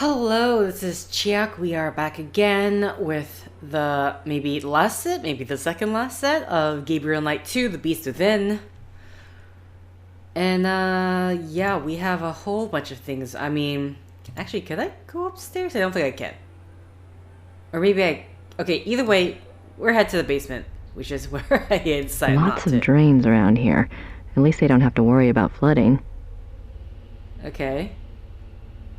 Hello, this is Chiak. We are back again with the maybe last set, maybe the second last set of Gabriel Knight 2, The Beast Within. And yeah, we have a whole bunch of things. I mean, actually, could I go upstairs? I don't think I can. Or maybe okay, either way, we're headed to the basement, which is where I decided not to. Lots of drains around here. At least they don't have to worry about flooding. Okay.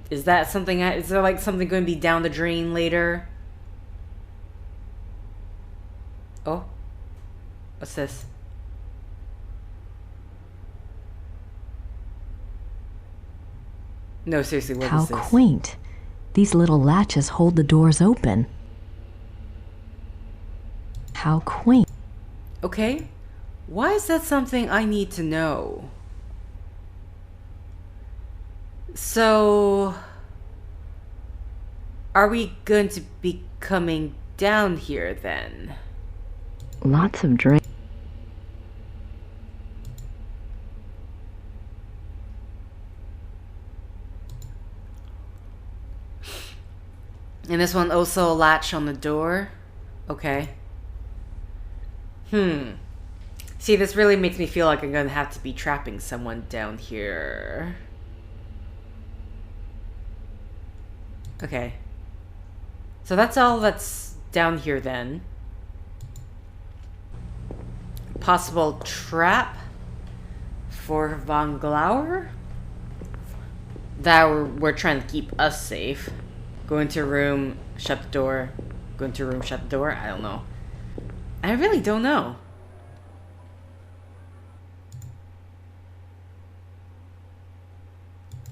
Is that something, is there like something going to be down the drain later? Oh? What's this? No, seriously, what is this? How quaint. These little latches hold the doors open. How quaint. Okay. Why is that something I need to know? So, are we going to be coming down here then? Lots of drain. And this one also a latch on the door? Okay. See, this really makes me feel like I'm gonna have to be trapping someone down here. Okay. So that's all that's down here then. Possible trap for Von Glauer? That we're trying to keep us safe. Go into a room, shut the door. Go into a room, shut the door. I don't know. I really don't know.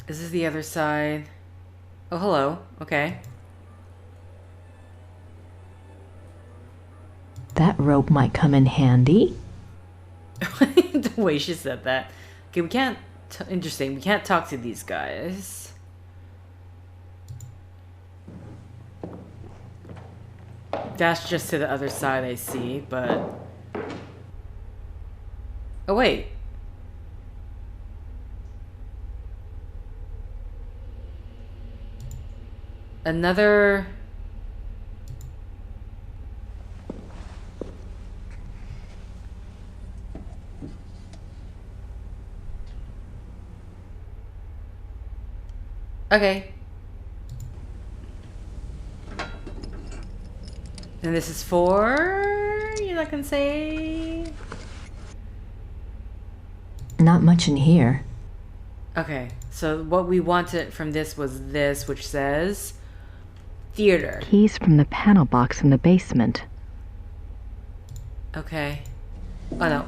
Is this the other side? Oh, hello. Okay. That rope might come in handy. The way she said that. Okay, we can't... Interesting. We can't talk to these guys. That's just to the other side, I see, but... Oh, wait. Another... Okay. And this is for... You're not gonna say... Not much in here. Okay, so what we wanted from this was this, which says... Theater. Keys from the panel box in the basement. Okay. Oh, no.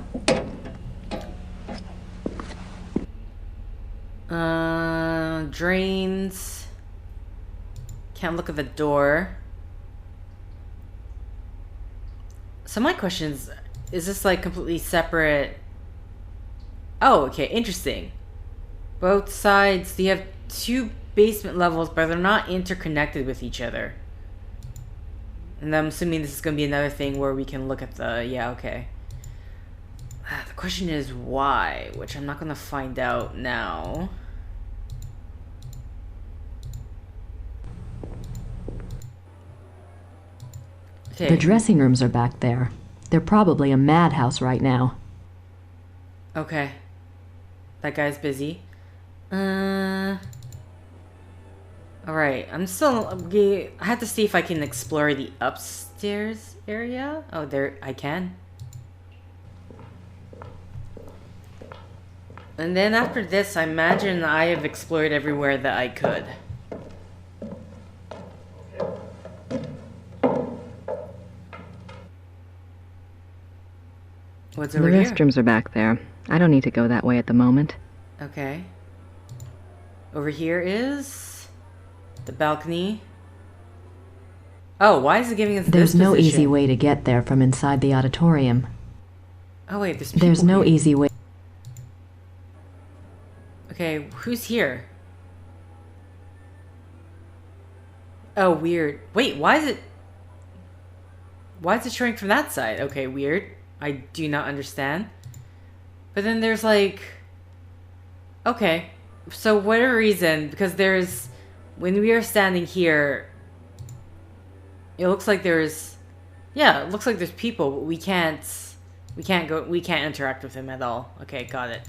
Drains. Can't look at the door. So my question is this like completely separate? Oh, okay, interesting. Both sides, you have two basement levels, but they're not interconnected with each other. And I'm assuming this is going to be another thing where we can look at the... Yeah, okay. The question is why, which I'm not going to find out now. Okay. The dressing rooms are back there. They're probably a madhouse right now. Okay. That guy's busy. Alright, I'm still... I have to see if I can explore the upstairs area. Oh, there, I can. And then after this, I imagine I have explored everywhere that I could. What's over The here? restrooms are back there. I don't need to go that way at the moment. Okay. Over here is... the balcony. Oh, why is it giving us There's this no position? easy way to get there from inside the auditorium. Oh wait, There's no here. easy way. Okay, who's here? Oh, weird. Wait, why is it showing from that side? Okay, weird. I do not understand. But then there's like... Okay. So whatever reason, because there's when we are standing here, it looks like there's... Yeah, it looks like there's people, but we can't interact with them at all. Okay, got it.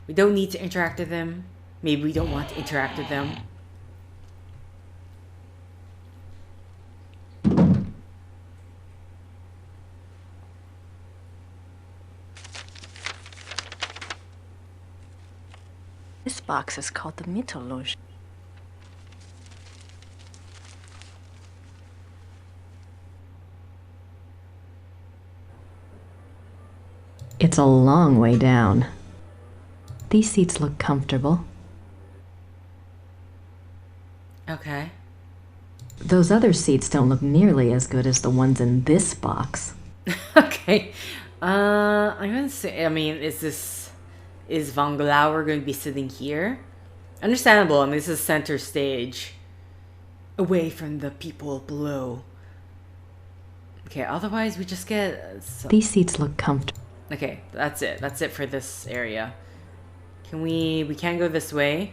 We don't need to interact with them. Maybe we don't want to interact with them. This box is called the mutilation. It's a long way down. These seats look comfortable. Okay. Those other seats don't look nearly as good as the ones in this box. Okay. I'm gonna say, I mean, is Von Glauer going to be sitting here? Understandable, I mean, this is center stage. Away from the people below. Okay, otherwise we just get... These seats look comfortable. Okay, that's it. That's it for this area. Can we can't go this way.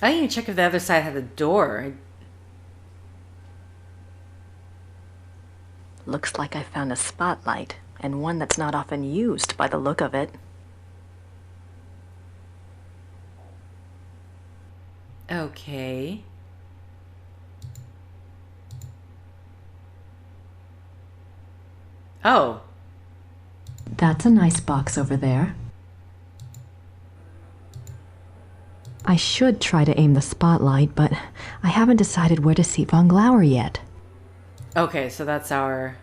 I didn't even check if the other side had a door. Looks like I found a spotlight, and one that's not often used by the look of it. Okay. Oh. That's a nice box over there. I should try to aim the spotlight, but I haven't decided where to seat Von Glauer yet. Okay, so that's our...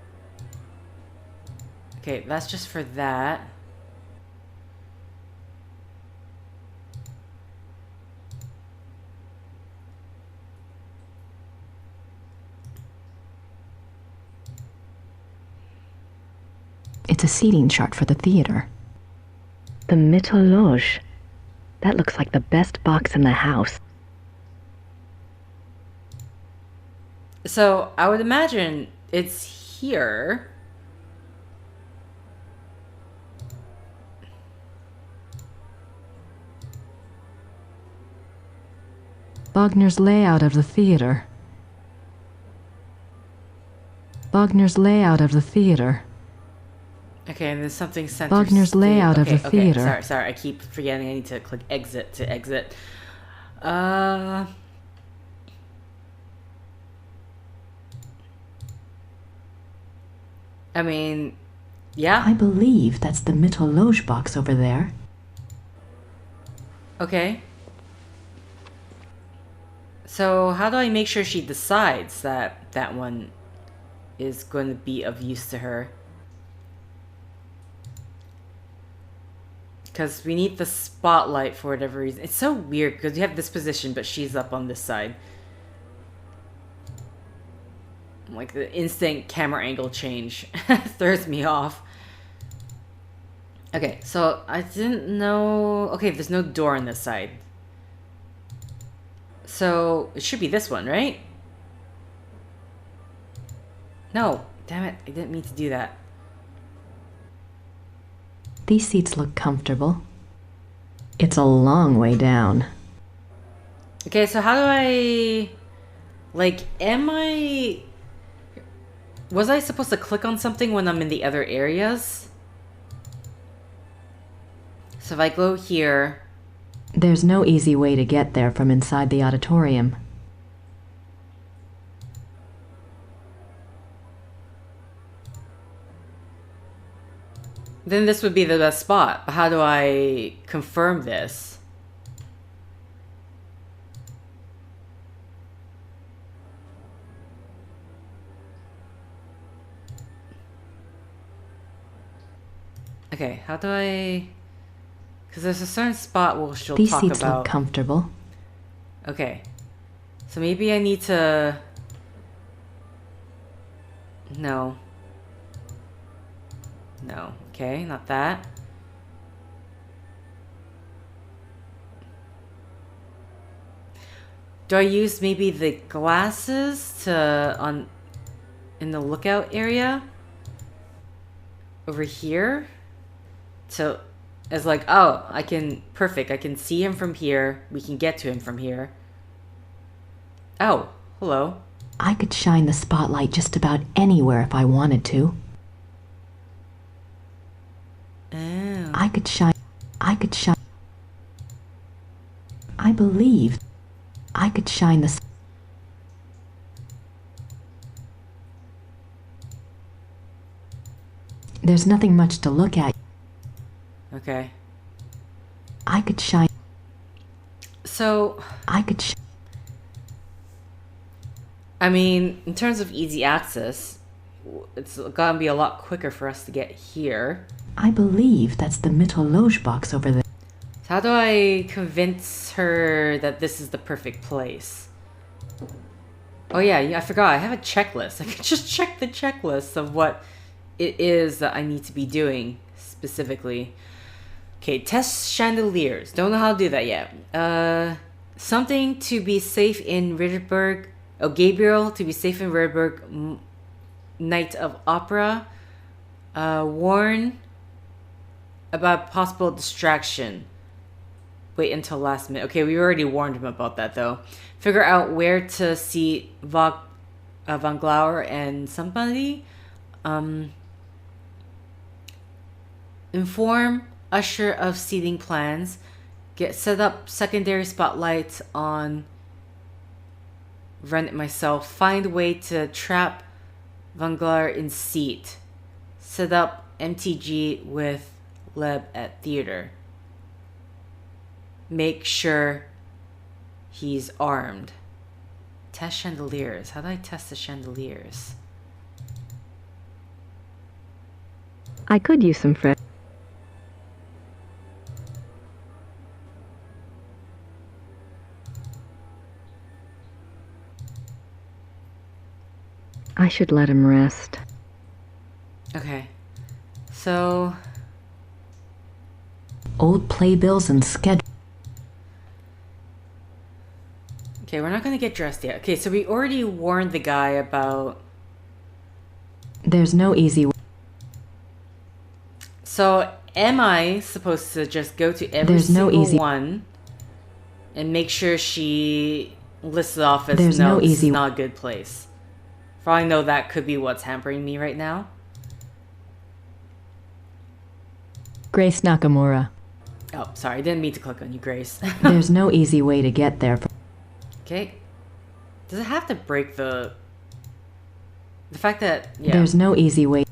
Okay, that's just for that. It's a seating chart for the theater. The Mittelloge. That looks like the best box in the house. So, I would imagine it's here. Wagner's layout of the theater. Wagner's layout of the theater. Okay, and there's something center Wagner's layout of the theater. Sorry, I keep forgetting I need to click exit to exit. I mean, yeah. I believe that's the Mittelloge box over there. Okay. So how do I make sure she decides that that one is going to be of use to her? Because we need the spotlight for whatever reason. It's so weird because you have this position, but she's up on this side. Like the instant camera angle change throws me off. Okay, so I didn't know... Okay, there's no door on this side. So it should be this one, right? No, damn it, I didn't mean to do that. These seats look comfortable. It's a long way down. Okay, so how do I... Like, am I... Was I supposed to click on something when I'm in the other areas? So if I go here... There's no easy way to get there from inside the auditorium. Then this would be the best spot. But how do I confirm this? Okay, how do I... Because there's a certain spot where she'll These talk seats about... look comfortable. Okay. So maybe I need to... No. No. Okay, not that. Do I use maybe the glasses to... in the lookout area? Over here? To As like, oh, perfect, I can see him from here. We can get to him from here. Oh, hello. I could shine the spotlight just about anywhere if I wanted to. Oh. I could shine. I believe I could shine the. There's nothing much to look at. Okay. I could shine. So, I mean, in terms of easy access, it's gonna be a lot quicker for us to get here. I believe that's the Mittelloge box over there. So how do I convince her that this is the perfect place? Oh yeah, I forgot. I have a checklist. I could just check the checklist of what it is that I need to be doing specifically. Okay, test chandeliers. Don't know how to do that yet. Something to be safe in Ritterberg. Oh, Gabriel to be safe in Ritterberg. Night of Opera. Warn about possible distraction. Wait until last minute. Okay, we already warned him about that though. Figure out where to see Von Glauer and somebody. Inform Usher of seating plans. Set up secondary spotlights on. Run it myself. Find way to trap Von Glauer in seat. Set up MTG with Leb at theater. Make sure he's armed. Test chandeliers. How do I test the chandeliers? I could use some fresh. I should let him rest. Okay. So... Old playbills and schedule. Okay, we're not gonna get dressed yet. Okay, so we already warned the guy about... There's no easy way. So, am I supposed to just go to every one and make sure she lists it off as this is not a good place? For all I know, that could be what's hampering me right now. Grace Nakamura. Oh, sorry, I didn't mean to click on you, Grace. There's no easy way to get there. Okay. Does it have to break the fact that... Yeah. There's no easy way.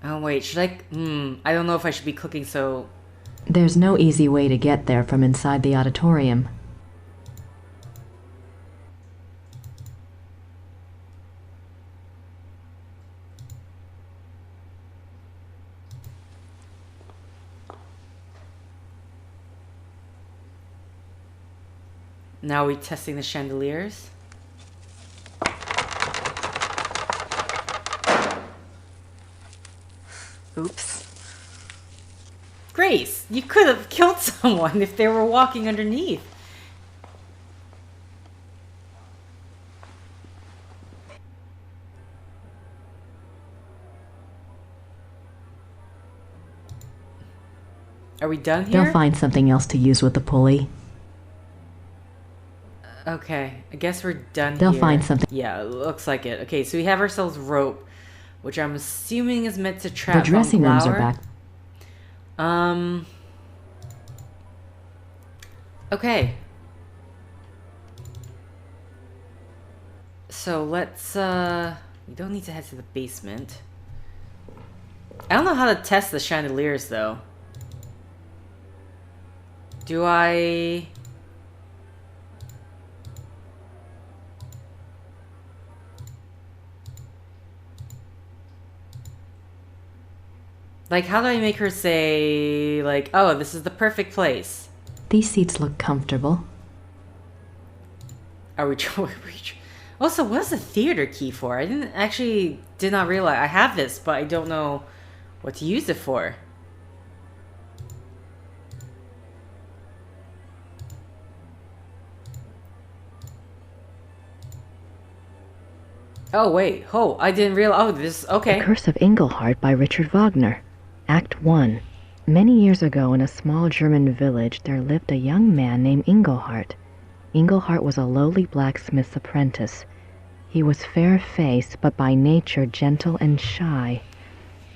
Oh, wait, should I... I don't know if I should be clicking so... There's no easy way to get there from inside the auditorium. Now are we testing the chandeliers? Oops. Grace, you could have killed someone if they were walking underneath. Are we done here? They'll find something else to use with the pulley. Okay, I guess we're done They'll here. find something. Yeah, it looks like it. Okay, so we have ourselves rope, which I'm assuming is meant to trap The dressing Von rooms Glauer. are back. Okay. So let's, we don't need to head to the basement. I don't know how to test the chandeliers, though. Do I... Like, how do I make her say, like, oh, this is the perfect place? These seats look comfortable. Are we Also, what's the theater key for? I did not realize. I have this, but I don't know what to use it for. Oh, wait. Oh, I didn't realize. Oh, this... Okay. The Curse of Engelhart by Richard Wagner. Act 1. Many years ago in a small German village there lived a young man named Engelhart. Engelhart was a lowly blacksmith's apprentice. He was fair-faced, but by nature gentle and shy.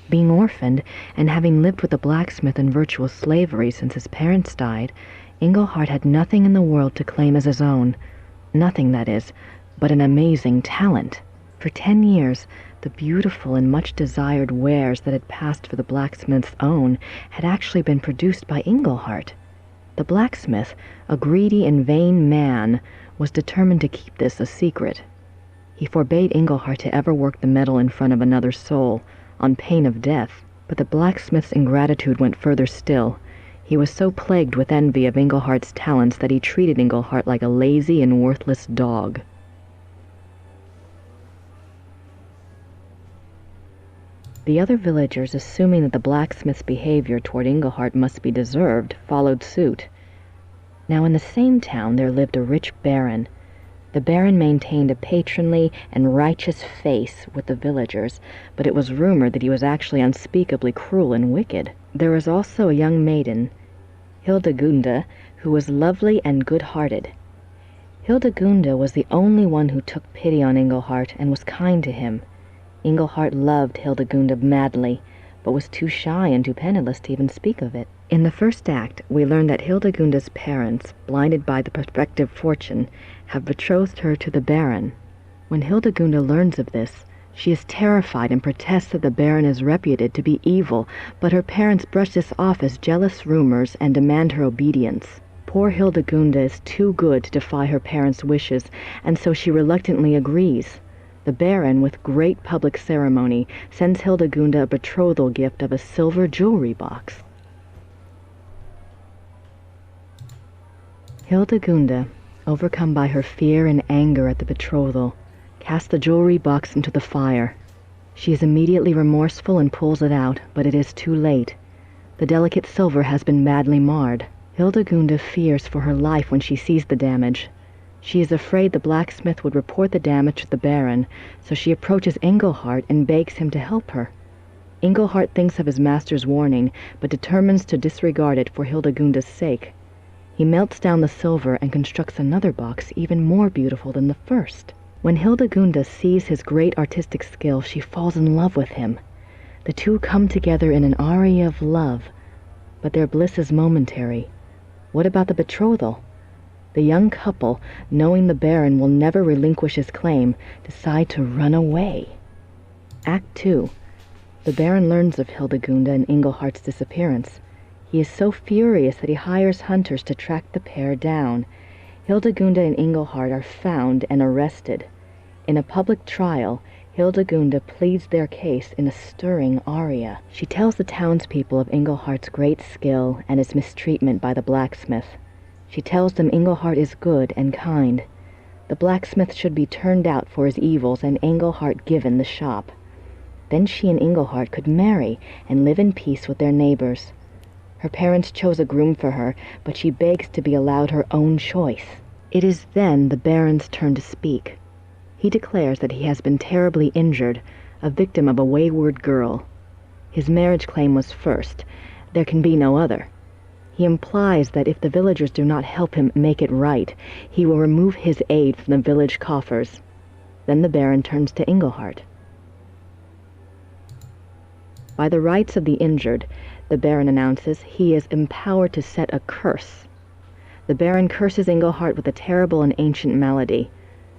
Being orphaned, and having lived with a blacksmith in virtual slavery since his parents died, Engelhart had nothing in the world to claim as his own. Nothing, that is, but an amazing talent. For 10 years, the beautiful and much-desired wares that had passed for the blacksmith's own had actually been produced by Engelhart. The blacksmith, a greedy and vain man, was determined to keep this a secret. He forbade Engelhart to ever work the metal in front of another soul, on pain of death. But the blacksmith's ingratitude went further still. He was so plagued with envy of Engelhart's talents that he treated Engelhart like a lazy and worthless dog. The other villagers, assuming that the blacksmith's behavior toward Engelhart must be deserved, followed suit. Now in the same town there lived a rich baron. The baron maintained a patronly and righteous face with the villagers, but it was rumored that he was actually unspeakably cruel and wicked. There was also a young maiden, Hildegunde, who was lovely and good-hearted. Hildegunde was the only one who took pity on Engelhart and was kind to him. Engelhart loved Hildegunde madly, but was too shy and too penniless to even speak of it. In the first act, we learn that Hildegunde's parents, blinded by the prospective fortune, have betrothed her to the Baron. When Hildegunde learns of this, she is terrified and protests that the Baron is reputed to be evil, but her parents brush this off as jealous rumors and demand her obedience. Poor Hildegunde is too good to defy her parents' wishes, and so she reluctantly agrees. The Baron, with great public ceremony, sends Hildegunde a betrothal gift of a silver jewelry box. Hildegunde, overcome by her fear and anger at the betrothal, casts the jewelry box into the fire. She is immediately remorseful and pulls it out, but it is too late. The delicate silver has been badly marred. Hildegunde fears for her life when she sees the damage. She is afraid the blacksmith would report the damage to the Baron, so she approaches Engelhart and begs him to help her. Engelhart thinks of his master's warning, but determines to disregard it for Hildegunde's sake. He melts down the silver and constructs another box even more beautiful than the first. When Hildegunde sees his great artistic skill, she falls in love with him. The two come together in an aria of love, but their bliss is momentary. What about the betrothal? The young couple, knowing the Baron will never relinquish his claim, decide to run away. Act 2. The Baron learns of Hildegunde and Engelhart's disappearance. He is so furious that he hires hunters to track the pair down. Hildegunde and Engelhart are found and arrested. In a public trial, Hildegunde pleads their case in a stirring aria. She tells the townspeople of Engelhart's great skill and his mistreatment by the blacksmith. She tells them Engelhart is good and kind. The blacksmith should be turned out for his evils and Engelhart given the shop. Then she and Engelhart could marry and live in peace with their neighbors. Her parents chose a groom for her, but she begs to be allowed her own choice. It is then the Baron's turn to speak. He declares that he has been terribly injured, a victim of a wayward girl. His marriage claim was first. There can be no other. He implies that if the villagers do not help him make it right, he will remove his aid from the village coffers. Then the Baron turns to Engelhart. By the rights of the injured, the Baron announces he is empowered to set a curse. The Baron curses Engelhart with a terrible and ancient malady,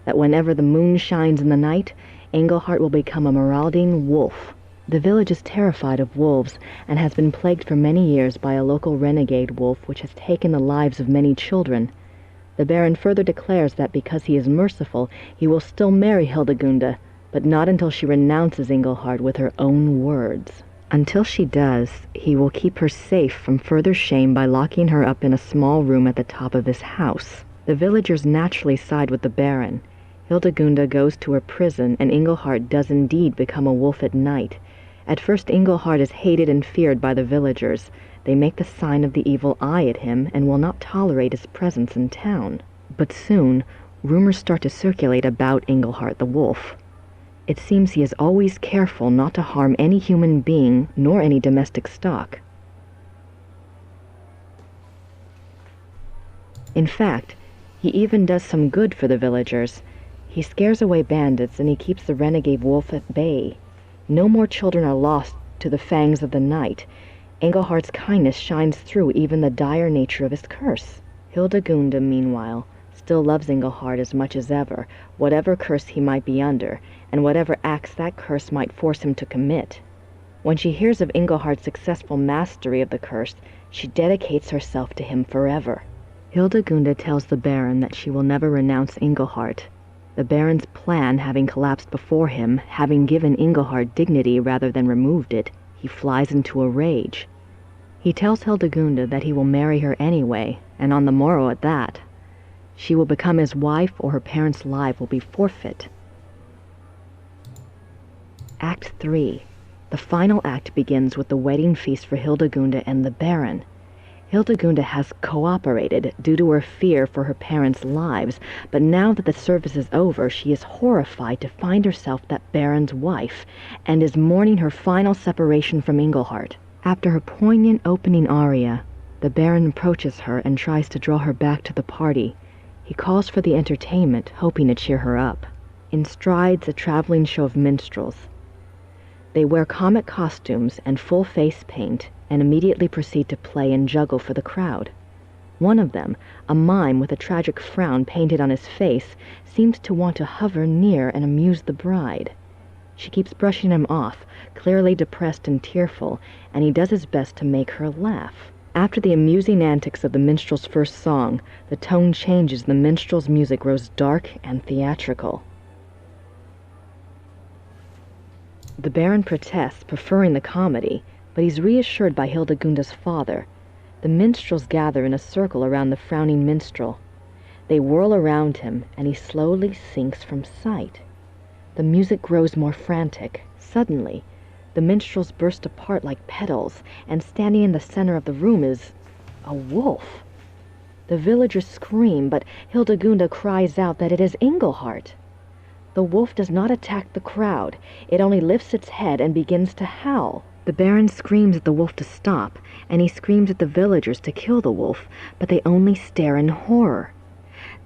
that whenever the moon shines in the night, Engelhart will become a marauding wolf. The village is terrified of wolves and has been plagued for many years by a local renegade wolf which has taken the lives of many children. The Baron further declares that because he is merciful, he will still marry Hildegunde, but not until she renounces Engelhart with her own words. Until she does, he will keep her safe from further shame by locking her up in a small room at the top of his house. The villagers naturally side with the Baron. Hildegunde goes to her prison, and Engelhart does indeed become a wolf at night. At first Engelhart is hated and feared by the villagers. They make the sign of the evil eye at him and will not tolerate his presence in town. But soon, rumors start to circulate about Engelhart the wolf. It seems he is always careful not to harm any human being nor any domestic stock. In fact, he even does some good for the villagers. He scares away bandits and he keeps the renegade wolf at bay. No more children are lost to the fangs of the night. Engelhart's kindness shines through even the dire nature of his curse. Hildegunda, meanwhile, still loves Engelhart as much as ever, whatever curse he might be under, and whatever acts that curse might force him to commit. When she hears of Engelhart's successful mastery of the curse, she dedicates herself to him forever. Hildegunda tells the Baron that she will never renounce Engelhart. The Baron's plan having collapsed before him, having given Engelhart dignity rather than removed it, he flies into a rage. He tells Hildegunda that he will marry her anyway, and on the morrow at that. She will become his wife or her parents' lives will be forfeit. Act 3. The final act begins with the wedding feast for Hildegunda and the Baron. Hildegunda has cooperated due to her fear for her parents' lives, but now that the service is over, she is horrified to find herself that Baron's wife, and is mourning her final separation from Engelhart. After her poignant opening aria, the Baron approaches her and tries to draw her back to the party. He calls for the entertainment, hoping to cheer her up. In strides a traveling show of minstrels. They wear comic costumes and full face paint, and immediately proceed to play and juggle for the crowd. One of them, a mime with a tragic frown painted on his face, seems to want to hover near and amuse the bride. She keeps brushing him off, clearly depressed and tearful, and he does his best to make her laugh. After the amusing antics of the minstrel's first song, the tone changes and the minstrel's music grows dark and theatrical. The Baron protests, preferring the comedy, but he's reassured by Hildegunda's father. The minstrels gather in a circle around the frowning minstrel. They whirl around him, and he slowly sinks from sight. The music grows more frantic. Suddenly, the minstrels burst apart like petals, and standing in the center of the room is a wolf. The villagers scream, but Hildegunda cries out that it is Engelhart. The wolf does not attack the crowd. It only lifts its head and begins to howl. The Baron screams at the wolf to stop, and he screams at the villagers to kill the wolf, but they only stare in horror.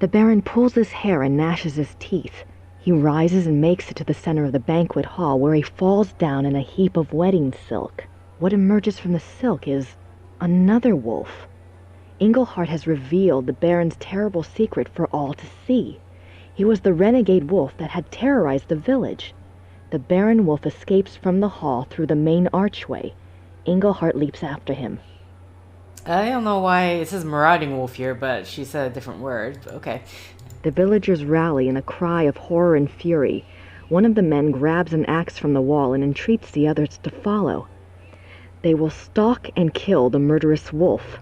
The Baron pulls his hair and gnashes his teeth. He rises and makes it to the center of the banquet hall, where he falls down in a heap of wedding silk. What emerges from the silk is another wolf. Engelhart has revealed the Baron's terrible secret for all to see. He was the renegade wolf that had terrorized the village. The Baron wolf escapes from the hall through the main archway. Engelhart leaps after him. I don't know why it says marauding wolf here, but she said a different word. But okay. The villagers rally in a cry of horror and fury. One of the men grabs an axe from the wall and entreats the others to follow. They will stalk and kill the murderous wolf.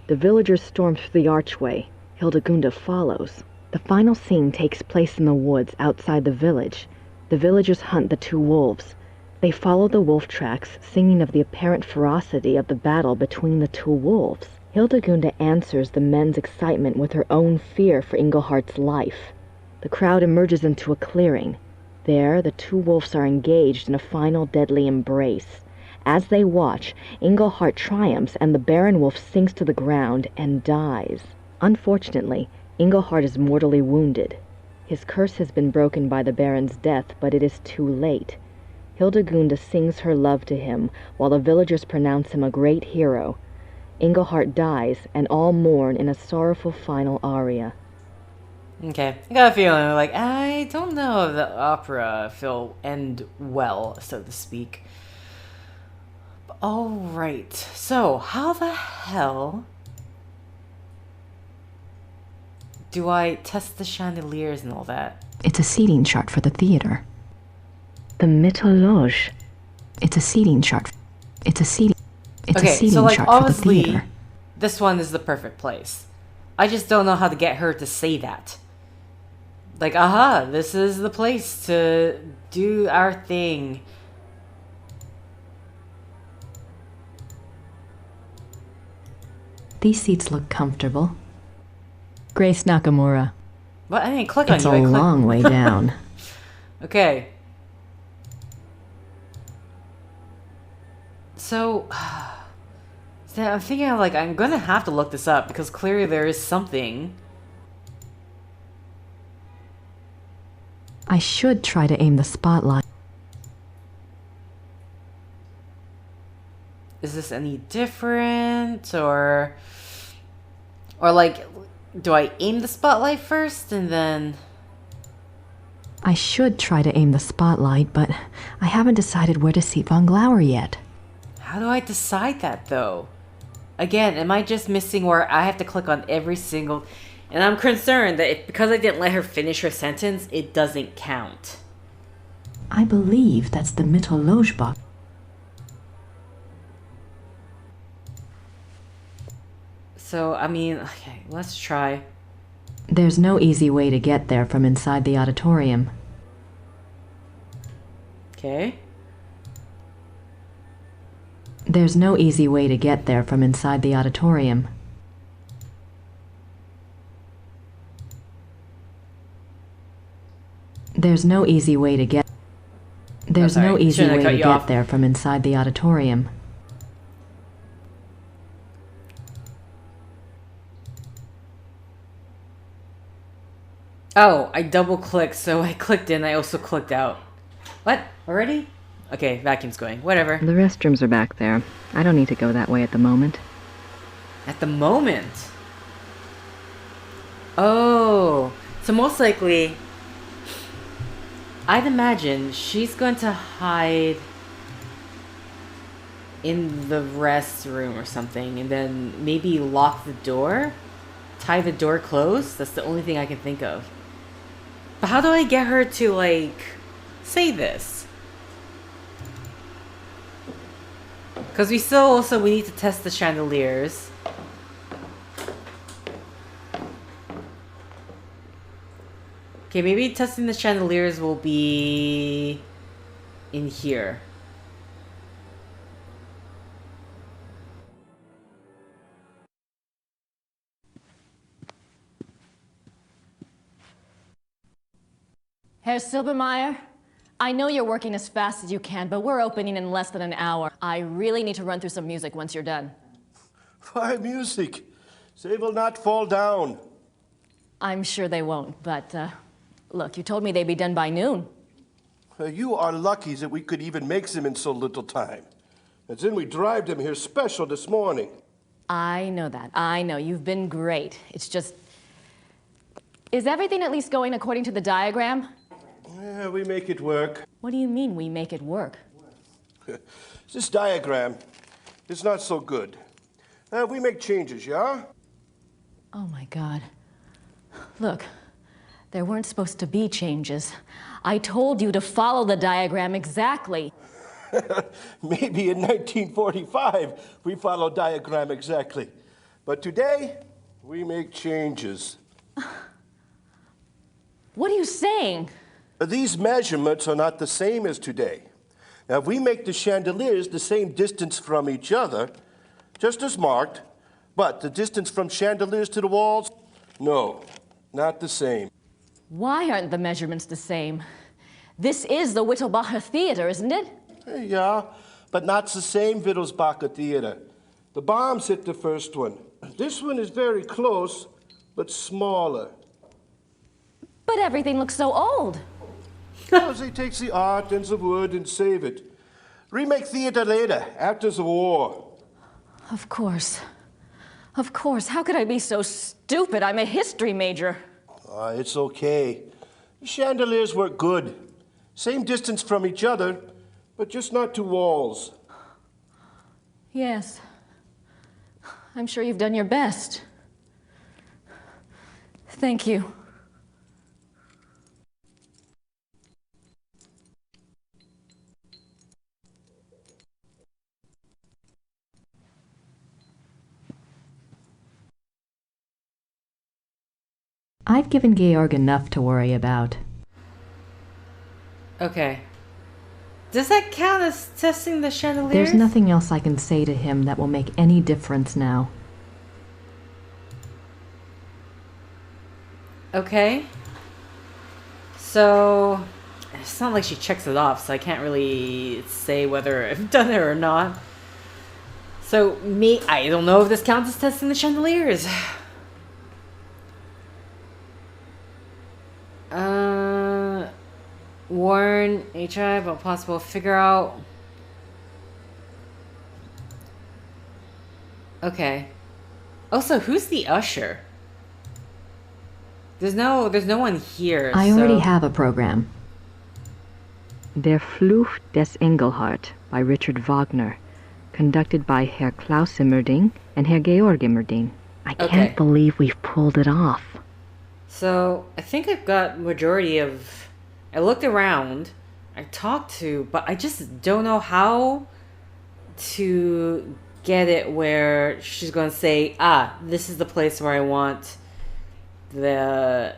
The villagers storm through the archway. Hildegunda follows. The final scene takes place in the woods outside the village. The villagers hunt the two wolves. They follow the wolf tracks, singing of the apparent ferocity of the battle between the two wolves. Hildegunda answers the men's excitement with her own fear for Engelhart's life. The crowd emerges into a clearing. There, the two wolves are engaged in a final deadly embrace. As they watch, Engelhart triumphs and the Baron wolf sinks to the ground and dies. Unfortunately, Engelhart is mortally wounded. His curse has been broken by the Baron's death, but it is too late. Hildegunda sings her love to him, while the villagers pronounce him a great hero. Engelhart dies, and all mourn in a sorrowful final aria. Okay. I got a feeling, like, I don't know if the opera will end well, so to speak. Alright. So, how the hell do I test the chandeliers and all that? It's a seating chart for the theater. The mythologe. It's a seating chart. It's a seating so like chart for the obviously theater. this one is the perfect place. I just don't know how to get her to say that. Like, aha, this is the place to do our thing. These seats look comfortable. Grace Nakamura. What? I didn't click on It's you. a I clicked... long way down. Okay. So, is I'm thinking of, like, I'm gonna have to look this up because clearly there is something. I should try to aim the spotlight. Is this any different, or like, do I aim the spotlight first and then... I should try to aim the spotlight, but I haven't decided where to seat Von Glauer yet. How do I decide that, though? Again, am I just missing where I have to click on every single... And I'm concerned that because I didn't let her finish her sentence, it doesn't count. I believe that's the Mittelloge box. So, I mean, okay, let's try. There's no easy way to get there from inside the auditorium. Okay. There's no easy way to get there from inside the auditorium. There's no easy way to get... There's no easy way to get there from inside the auditorium. Oh, I double clicked, so I clicked in, I also clicked out. What? Already? Okay, vacuum's going. Whatever. The restrooms are back there. I don't need to go that way at the moment. At the moment? Oh, so most likely, I'd imagine she's going to hide in the restroom or something, and then maybe lock the door? Tie the door closed? That's the only thing I can think of. But how do I get her to, like, say this? Because we still also, we need to test the chandeliers. Okay, maybe testing the chandeliers will be in here. Herr Silbermeyer, I know you're working as fast as you can, but we're opening in less than an hour. I really need to run through some music once you're done. Why music? They will not fall down. I'm sure they won't, but look, you told me they'd be done by noon. You are lucky that we could even make them in so little time. And then we drive them here special this morning. I know that. I know. You've been great. It's just... Is everything at least going according to the diagram? Yeah, we make it work. What do you mean we make it work? This diagram is not so good. We make changes, yeah? Oh my God. Look, there weren't supposed to be changes. I told you to follow the diagram exactly. Maybe in 1945 we follow diagram exactly. But today, we make changes. What are you saying? These measurements are not the same as today. Now, if we make the chandeliers the same distance from each other, just as marked, but the distance from chandeliers to the walls, no, not the same. Why aren't the measurements the same? This is the Wittelbacher Theater, isn't it? Yeah, but not the same Wittelsbacher Theater. The bombs hit the first one. This one is very close, but smaller. But everything looks so old. Well, they take the art and the wood and save it. Remake theater later, after the war. Of course. Of course. How could I be so stupid? I'm a history major. It's okay. The chandeliers work good. Same distance from each other, but just not two walls. Yes. I'm sure you've done your best. Thank you. I've given Georg enough to worry about. Okay. Does that count as testing the chandeliers? There's nothing else I can say to him that will make any difference now. Okay. So, it's not like she checks it off, so I can't really say whether I've done it or not. So, I don't know if this counts as testing the chandeliers. Warn HI about possible figure out. Okay. Also, who's the usher? There's no one here. I already have a program. Der Fluch des Engelhart by Richard Wagner, conducted by Herr Klaus Immerding and Herr Georg Immerding. I can't believe we've pulled it off. So, I think I've got majority of... I looked around, I talked to, but I just don't know how to get it where she's going to say, this is the place where I want the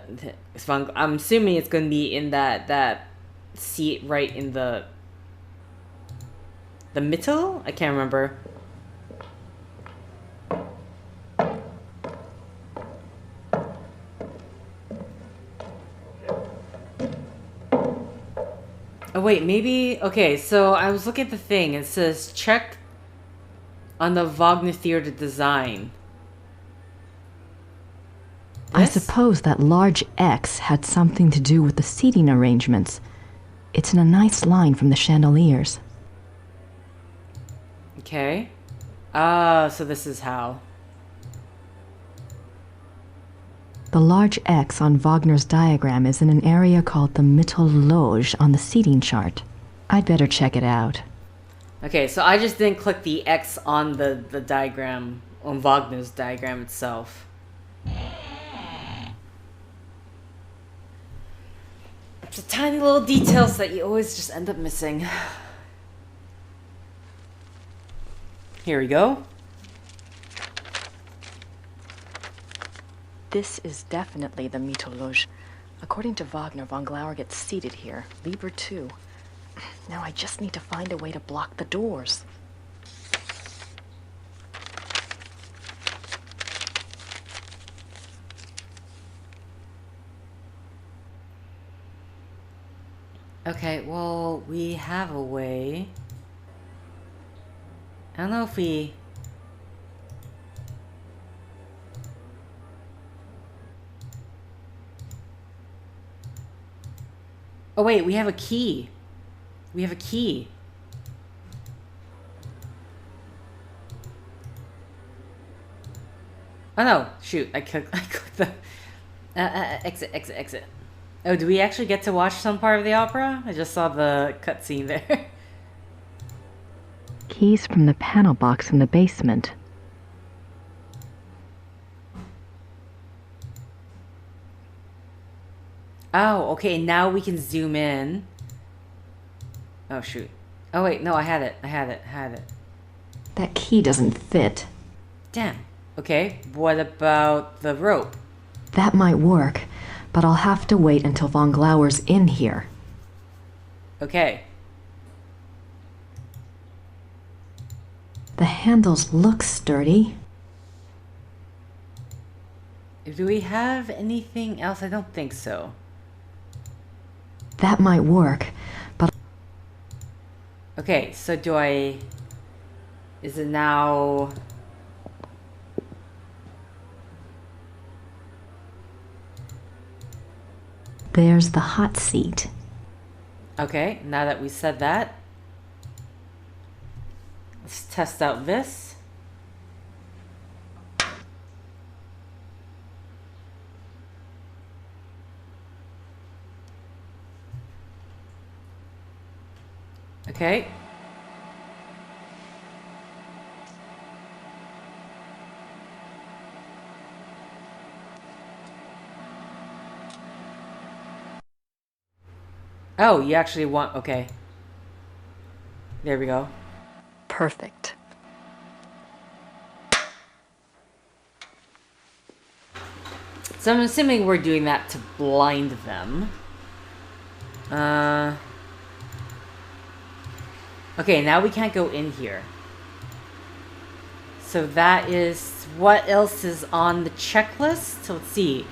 I'm assuming it's going to be in that seat right in the middle? I can't remember. Oh wait, maybe... Okay, so I was looking at the thing. It says check on the Wagner Theater design. I suppose that large X had something to do with the seating arrangements. It's in a nice line from the chandeliers. Okay. So this is how. The large X on Wagner's diagram is in an area called the Mittelloge on the seating chart. I'd better check it out. Okay, so I just didn't click the X on the diagram, on Wagner's diagram itself. It's the tiny little details that you always just end up missing. Here we go. This is definitely the Mittelloge. According to Wagner, von Glauer gets seated here. Lieber too. Now I just need to find a way to block the doors. Okay, well, we have a way. I don't know if we... Oh wait, we have a key. We have a key. Oh no, shoot, I clicked the... exit. Oh, do we actually get to watch some part of the opera? I just saw the cutscene there. Keys from the panel box in the basement. Oh, okay, now we can zoom in. Oh, shoot. Oh, wait, no, I had it. That key doesn't fit. Damn. Okay, what about the rope? That might work, but I'll have to wait until von Glauer's in here. Okay. The handles look sturdy. Do we have anything else? I don't think so. That might work, but... Okay, so do I... Is it now... There's the hot seat. Okay, now that we said that, let's test out this. Okay. Oh, you actually want... Okay. There we go. Perfect. So I'm assuming we're doing that to blind them. Okay, now we can't go in here. So that is... What else is on the checklist? So let's see.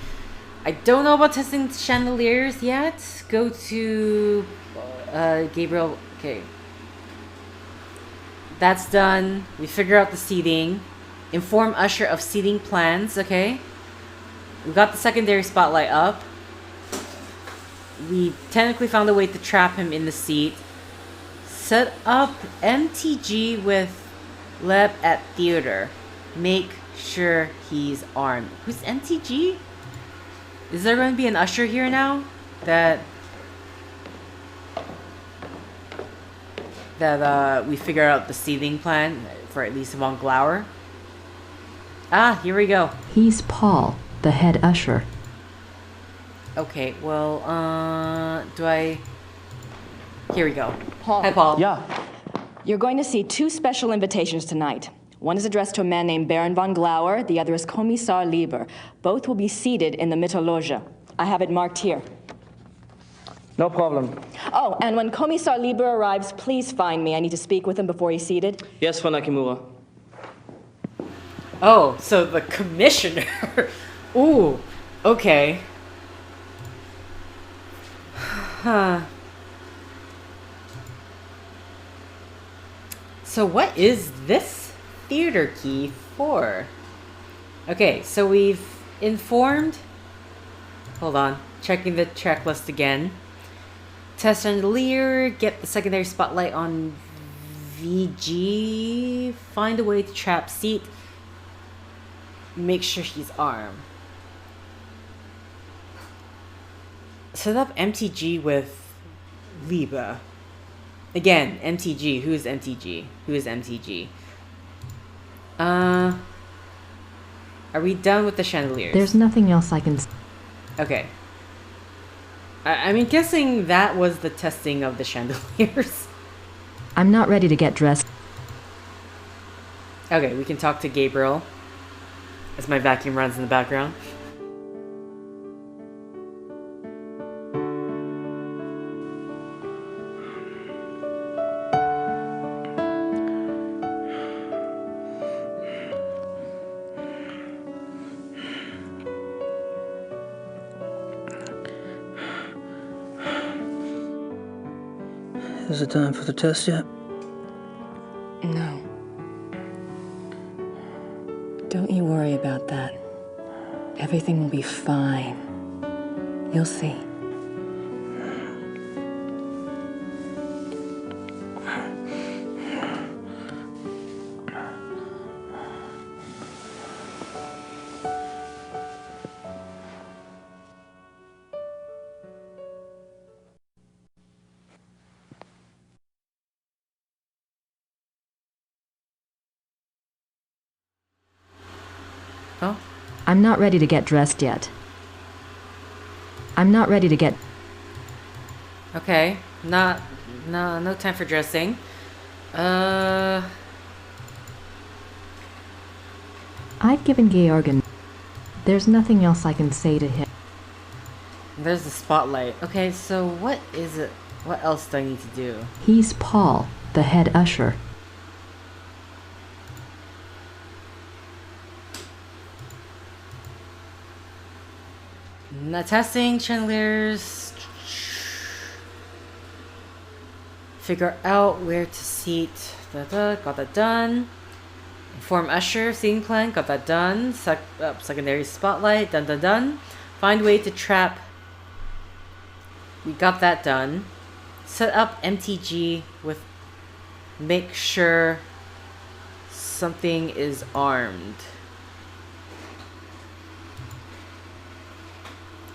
I don't know about testing chandeliers yet. Go to... Gabriel... Okay. That's done. We figure out the seating. Inform usher of seating plans. Okay. We got the secondary spotlight up. We technically found a way to trap him in the seat. Set up MTG with Leb at theater. Make sure he's armed. Who's MTG? Is there going to be an usher here now? That we figure out the seating plan for at least von Glauer. Ah, here we go. He's Paul, the head usher. Okay, well, here we go. Paul. Hi, Paul. Yeah. You're going to see 2 special invitations tonight. One is addressed to a man named Baron von Glauer, the other is Kommissar Lieber. Both will be seated in the Mittelloge. I have it marked here. No problem. Oh, and when Kommissar Lieber arrives, please find me. I need to speak with him before he's seated. Yes, Frau Nakimura. Oh, so the commissioner. Ooh, okay. Huh. So what is this theater key for? Okay, so we've informed... Hold on. Checking the checklist again. Test Chandelier. Get the secondary spotlight on VG. Find a way to trap seat. Make sure he's armed. Set up MTG with Liba. Again, MTG. Who is MTG? Who is MTG? Are we done with the chandeliers? There's nothing else I can... Okay. I'm guessing that was the testing of the chandeliers. I'm not ready to get dressed. Okay, we can talk to Gabriel as my vacuum runs in the background. Is it time for the test yet? No. Don't you worry about that. Everything will be fine. You'll see. Oh? I'm not ready to get dressed yet. I'm not ready to get... Okay. No time for dressing. I've given Georg. There's nothing else I can say to him. There's the spotlight. Okay, so what is it? What else do I need to do? He's Paul, the head usher. Testing chandeliers. Figure out where to seat. Got that done. Inform usher. Seating plan. Got that done. Secondary spotlight. Done. Find way to trap. We got that done. Set up MTG with. Make sure something is armed.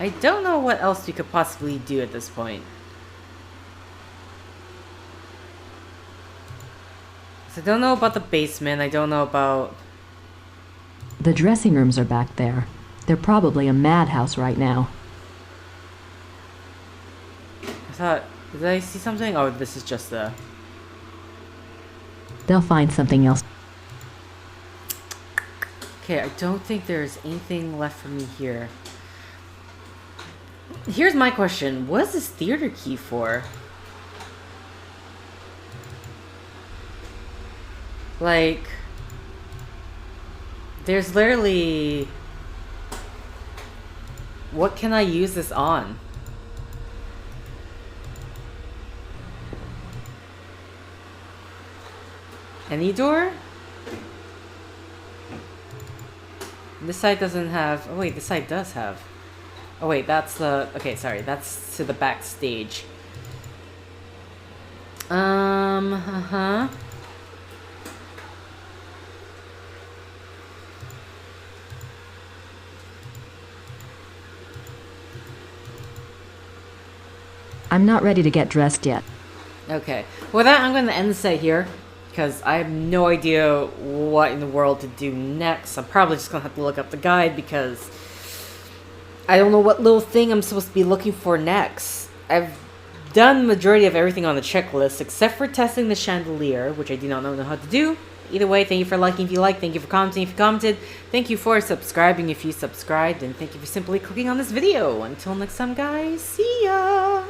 I don't know what else we could possibly do at this point. So I don't know about the basement. I don't know about... The dressing rooms are back there. They're probably a madhouse right now. I thought... Did I see something? Oh, this is just the... They'll find something else. Okay, I don't think there's anything left for me here. Here's my question. What is this theater key for? Like... There's literally... What can I use this on? Any door? This side doesn't have... Oh wait, this side does have... Oh wait, that's the... Okay, sorry, that's to the backstage. Uh-huh. I'm not ready to get dressed yet. Okay. With that, I'm going to end the set here. Because I have no idea what in the world to do next. I'm probably just going to have to look up the guide because I don't know what little thing I'm supposed to be looking for next. I've done the majority of everything on the checklist except for testing the chandelier, which I do not know how to do. Either way, thank you for liking if you liked, thank you for commenting if you commented, thank you for subscribing if you subscribed, and thank you for simply clicking on this video. Until next time, guys, see ya!